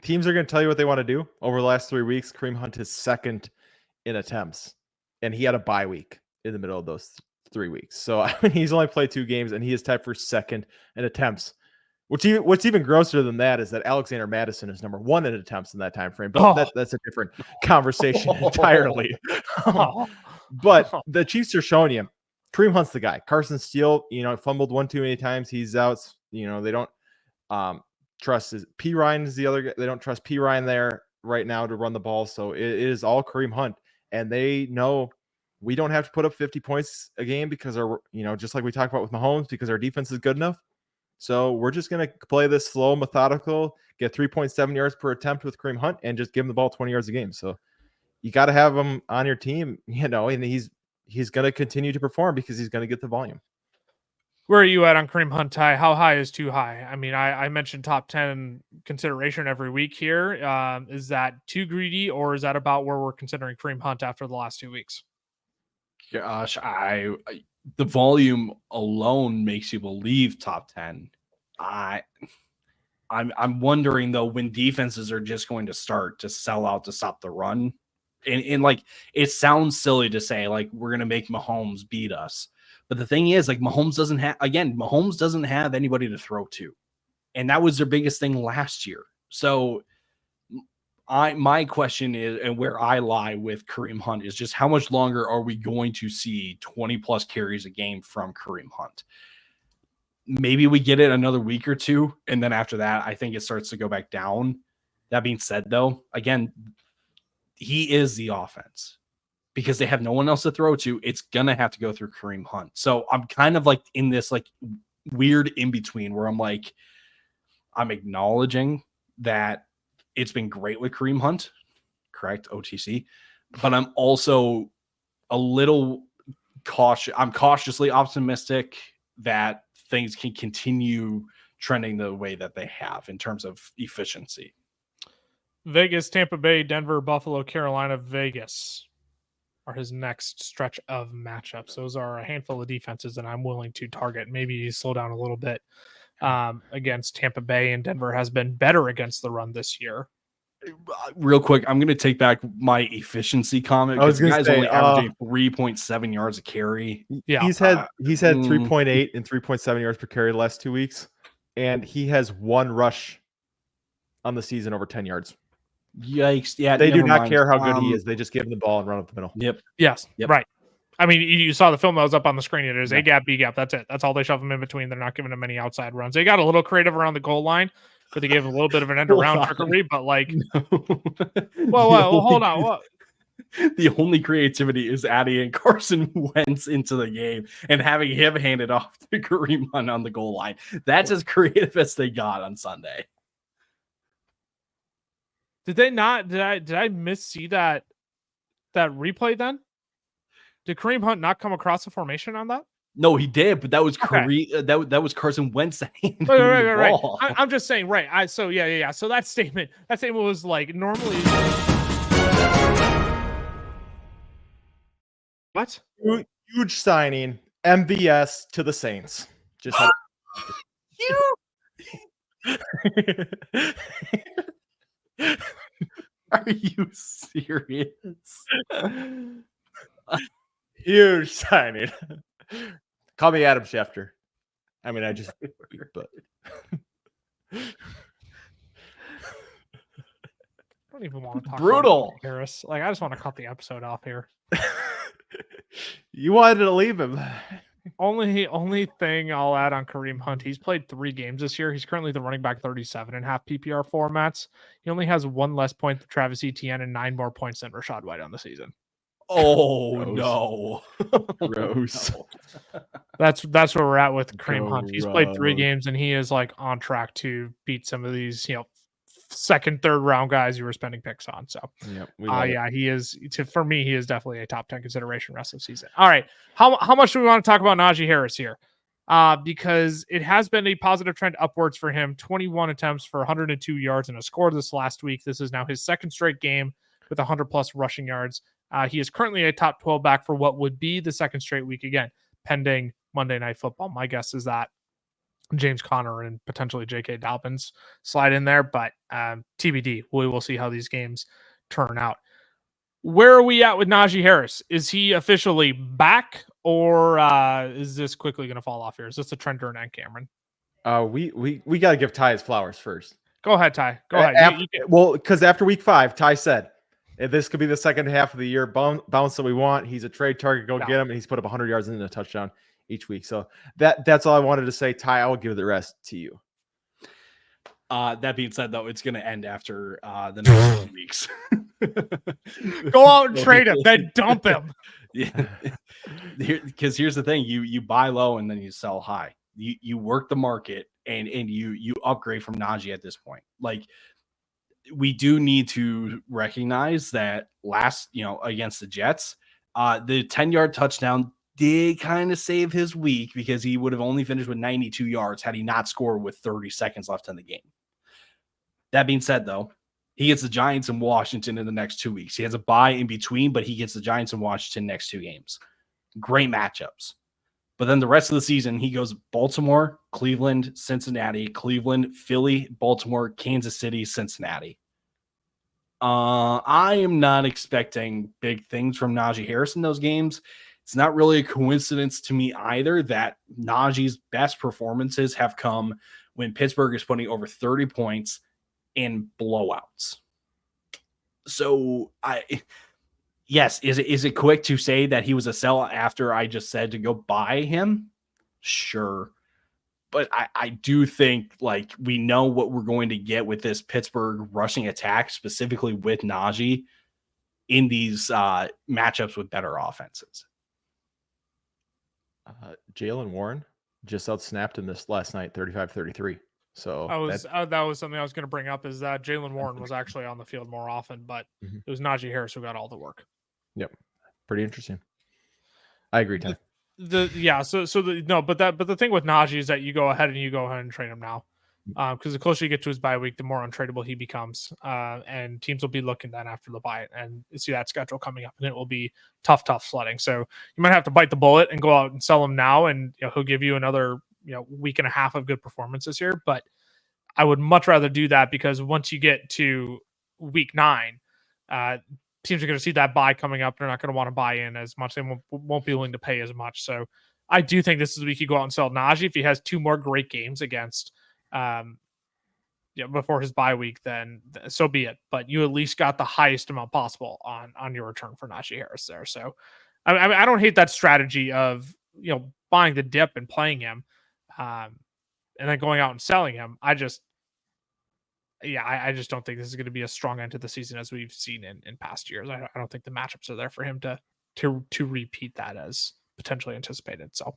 teams are going to tell you what they want to do. Over the last 3 weeks, Kareem Hunt is second in attempts, and he had a bye week in the middle of those 3 weeks. So I mean, he's only played 2 games, and he is tied for second in attempts. What's even grosser than that is that Alexander Madison is number 1 in attempts in that time frame. But that's a different conversation entirely. But the Chiefs are showing you Kareem Hunt's the guy. Carson Steele, fumbled one too many times. He's out. They don't trust P. Ryan is the other guy. They don't trust P. Ryan there right now to run the ball. So it is all Kareem Hunt, and they know we don't have to put up 50 points a game because just like we talked about with Mahomes, because our defense is good enough. So we're just going to play this slow, methodical, get 3.7 yards per attempt with Kareem Hunt and just give him the ball 20 yards a game. So you got to have him on your team, and he's going to continue to perform because he's going to get the volume. Where are you at on Kareem Hunt, Ty? How high is too high? I mean, I mentioned top 10 consideration every week here. Is that too greedy, or is that about where we're considering Kareem Hunt after the last 2 weeks? Gosh, the volume alone makes you believe top 10. I'm wondering though when defenses are just going to start to sell out to stop the run, and like it sounds silly to say like we're gonna make Mahomes beat us, but the thing is like Mahomes doesn't have anybody to throw to, and that was their biggest thing last year. So my question is, and where I lie with Kareem Hunt is just how much longer are we going to see 20 plus carries a game from Kareem Hunt? Maybe we get it another week or 2. And then after that, I think it starts to go back down. That being said, though, again, he is the offense because they have no one else to throw to. It's going to have to go through Kareem Hunt. So I'm kind of like in this like weird in between where I'm like, I'm acknowledging that it's been great with Kareem Hunt, correct? OTC. But I'm also a little cautious. I'm cautiously optimistic that things can continue trending the way that they have in terms of efficiency. Vegas, Tampa Bay, Denver, Buffalo, Carolina, Vegas are his next stretch of matchups. Those are a handful of defenses that I'm willing to target. Maybe you slow down a little bit against Tampa Bay, and Denver has been better against the run this year. Real quick, I'm going to take back my efficiency comment. I was going to say, only averaging 3.7 yards a carry. Yeah, he's had 3.8 and 3.7 yards per carry the last 2 weeks, and he has 1 rush on the season over 10 yards. Yikes! Yeah, they do not care how good he is. They just give him the ball and run up the middle. Yep. Yes. Yep. Right. I mean, you saw the film that was up on the screen. It is A gap, B gap. That's it. That's all they shove him in between. They're not giving him any outside runs. They got a little creative around the goal line, but they gave him a little bit of an end around Hold on. trickery. But like, No. well, hold on. What? The only creativity is adding Carson Wentz into the game and having him hand it off to Kareem Hunt on the goal line. That's as creative as they got on Sunday. Did they not? Did I miss see that replay then? Did Kareem Hunt not come across the formation on that? No, he did, but that was Okay. that was Carson Wentz handling Right. the ball. I'm just saying, right? So yeah. So that statement was like normally. What? Huge signing. MVS to the Saints. Just had Are you serious? huge signing. Call me Adam Schefter. I mean, I just but I don't even want to talk Brutal. about Harris. Like, I just want to cut the episode off here. you wanted to leave him. Only thing I'll add on Kareem Hunt, he's played 3 games this year. He's currently the running back 37 and half PPR formats. He only has 1 less point than Travis Etienne and 9 more points than Rashad White on the season. Oh Gross. no. Gross. No. That's where we're at with Kareem Hunt. He's played 3 Gross. games and he is like on track to beat some of these, second, third round guys you were spending picks on. So Yep, he is for me, he is definitely a top 10 consideration rest of the season. All right. How much do we want to talk about Najee Harris here? Because it has been a positive trend upwards for him. 21 attempts for 102 yards and a score this last week. This is now his second straight game with 100 plus rushing yards. He is currently a top 12 back for what would be the second straight week again, pending Monday Night Football. My guess is that James Conner and potentially J.K. Dobbins slide in there, but TBD. We will see how these games turn out. Where are we at with Najee Harris? Is he officially back, or is this quickly going to fall off here? Is this a trend or an end, Cameron? We got to give Ty his flowers first. Go ahead, Ty. Go ahead. Well, because after week 5, Ty said, if this could be the second half of the year bounce that we want. He's a trade target. Go get him. And he's put up 100 yards and a touchdown each week. So that's all I wanted to say. Ty, I will give the rest to you. That being said, though, it's going to end after the next 2 weeks. Go out and trade him, then dump him. Yeah, because here's the thing: you buy low and then you sell high. You work the market and you upgrade from Najee at this point. Like, we do need to recognize that against the Jets, the 10-yard touchdown did kind of save his week because he would have only finished with 92 yards had he not scored with 30 seconds left in the game. That being said, though, he gets the Giants and Washington in the next 2 weeks. He has a bye in between, but he gets the Giants and Washington next 2 games. Great matchups. But then the rest of the season, he goes Baltimore, Cleveland, Cincinnati, Cleveland, Philly, Baltimore, Kansas City, Cincinnati. I am not expecting big things from Najee Harris in those games. It's not really a coincidence to me either that Najee's best performances have come when Pittsburgh is putting over 30 points in blowouts. So yes, is it quick to say that he was a sell after I just said to go buy him? Sure. But I do think, like, we know what we're going to get with this Pittsburgh rushing attack, specifically with Najee in these matchups with better offenses. Jalen Warren just outsnapped him this last night, 35-33. So that was something I was going to bring up, is that Jalen Warren was actually on the field more often, but it was Najee Harris who got all the work. Yep. Pretty interesting. I agree, Ty. But the thing with Najee is that you go ahead and trade him now, because the closer you get to his bye week, the more untradeable he becomes, and teams will be looking then after the bye and see that schedule coming up, and it will be tough sledding. So you might have to bite the bullet and go out and sell him now, and he'll give you another week and a half of good performances here. But I would much rather do that, because once you get to week 9, teams are going to see that buy coming up. They're not going to want to buy in as much. They won't be willing to pay as much. So I do think this is the week you go out and sell Najee. If he has 2 more great games against, before his bye week, then so be it. But you at least got the highest amount possible on your return for Najee Harris there. So I don't hate that strategy of buying the dip and playing him, and then going out and selling him. I just yeah, I just don't think this is going to be a strong end to the season as we've seen in past years. I don't think the matchups are there for him to repeat that as potentially anticipated. So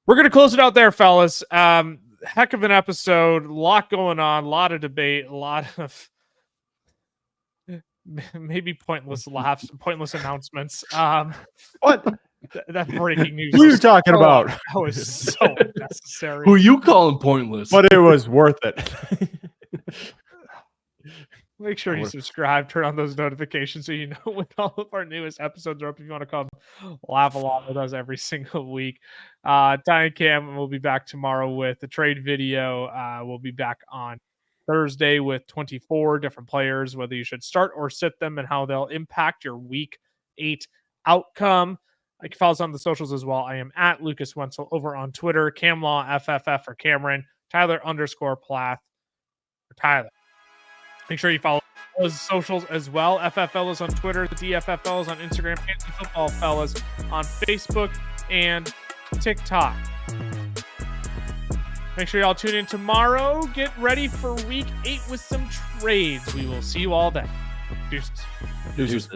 we're going to close it out there, fellas. Heck of an episode, a lot going on, a lot of debate, a lot of maybe pointless laughs, pointless announcements. What? That breaking news. Who are you talking about? That was so unnecessary. Who you calling pointless? But it was worth it. Make sure you subscribe, turn on those notifications so you know when all of our newest episodes are up. If you want to come laugh along with us every single week. Ty and Cam will be back tomorrow with the trade video. We'll be back on Thursday with 24 different players, whether you should start or sit them and how they'll impact your week 8 outcome. You can follow us on the socials as well. I am at Lucas Wenzel over on Twitter, Camlaw FFF for Cameron, Tyler_Plath for Tyler. Make sure you follow those socials as well. FFL is on Twitter, the DFFL is on Instagram, Fantasy Football Fellas on Facebook and TikTok. Make sure y'all tune in tomorrow. Get ready for week 8 with some trades. We will see you all then. Deuces. Deuces.